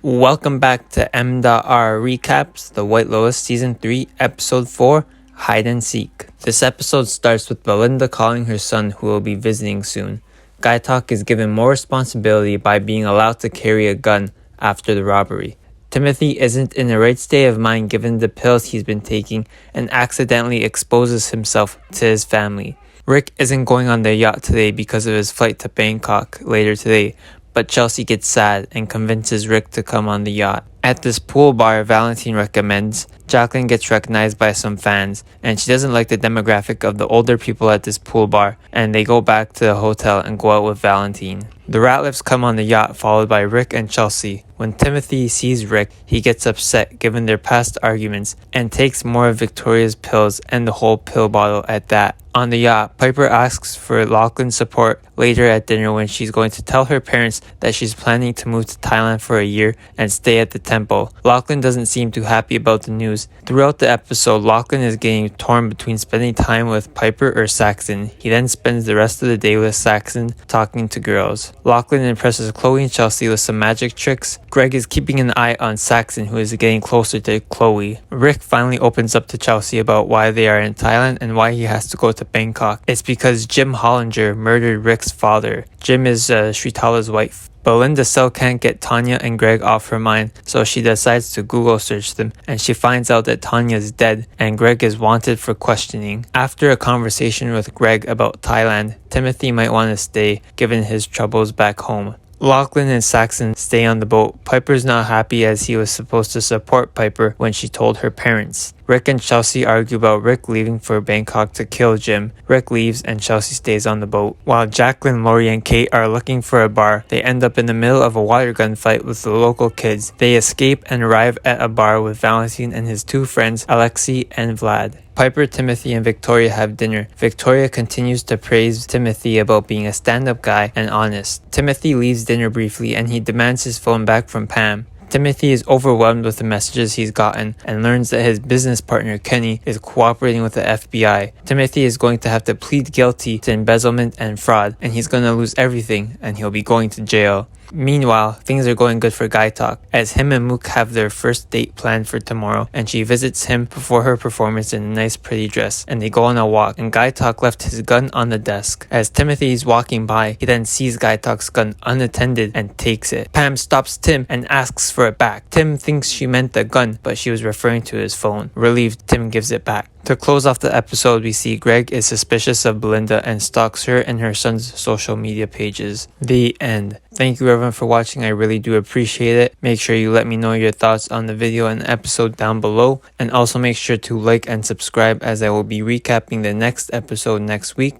Welcome back to M.R. Recaps, The White Lotus Season 3, Episode 4, Hide and Seek. This episode starts with Belinda calling her son who will be visiting soon. Gaitok is given more responsibility by being allowed to carry a gun after the robbery. Timothy isn't in the right state of mind given the pills he's been taking and accidentally exposes himself to his family. Rick isn't going on the yacht today because of his flight to Bangkok later today, but Chelsea gets sad and convinces Rick to come on the yacht. At this pool bar Valentine recommends, Jacqueline gets recognized by some fans, and she doesn't like the demographic of the older people at this pool bar, and they go back to the hotel and go out with Valentine. The Ratliffs come on the yacht followed by Rick and Chelsea. When Timothy sees Rick, he gets upset given their past arguments and takes more of Victoria's pills and the whole pill bottle at that. On the yacht, Piper asks for Lachlan's support later at dinner when she's going to tell her parents that she's planning to move to Thailand for a year and stay at the temple. Lachlan doesn't seem too happy about the news. Throughout the episode, Lachlan is getting torn between spending time with Piper or Saxon. He then spends the rest of the day with Saxon talking to girls. Lachlan impresses Chloe and Chelsea with some magic tricks. Greg is keeping an eye on Saxon, who is getting closer to Chloe. Rick finally opens up to Chelsea about why they are in Thailand and why he has to go to Bangkok. It's because Jim Hollinger murdered Rick's father. Jim is Sritala's wife. Belinda still can't get Tanya and Greg off her mind, so she decides to Google search them, and she finds out that Tanya is dead and Greg is wanted for questioning. After a conversation with Greg about Thailand, Timothy might want to stay given his troubles back home. Lachlan and Saxon stay on the boat. Piper's not happy as he was supposed to support Piper when she told her parents. Rick and Chelsea argue about Rick leaving for Bangkok to kill Jim. Rick leaves and Chelsea stays on the boat. While Jacqueline, Lori, and Kate are looking for a bar, they end up in the middle of a water gun fight with the local kids. They escape and arrive at a bar with Valentine and his two friends, Alexei and Vlad. Piper, Timothy, and Victoria have dinner. Victoria continues to praise Timothy about being a stand-up guy and honest. Timothy leaves dinner briefly and he demands his phone back from Pam. Timothy is overwhelmed with the messages he's gotten and learns that his business partner Kenny is cooperating with the FBI. Timothy is going to have to plead guilty to embezzlement and fraud, and he's going to lose everything and he'll be going to jail. Meanwhile, things are going good for Gaitok, as him and Mook have their first date planned for tomorrow, and she visits him before her performance in a nice pretty dress, and they go on a walk, and Gaitok left his gun on the desk. As Timothy is walking by, he then sees Gaitok's gun unattended and takes it. Pam stops Tim and asks for it back. Tim thinks she meant the gun, but she was referring to his phone. Relieved, Tim gives it back. To close off the episode, we see Greg is suspicious of Belinda and stalks her and her son's social media pages. The end. Thank you everyone for watching. I really do appreciate it. Make sure you let me know your thoughts on the video and episode down below. And also make sure to like and subscribe as I will be recapping the next episode next week.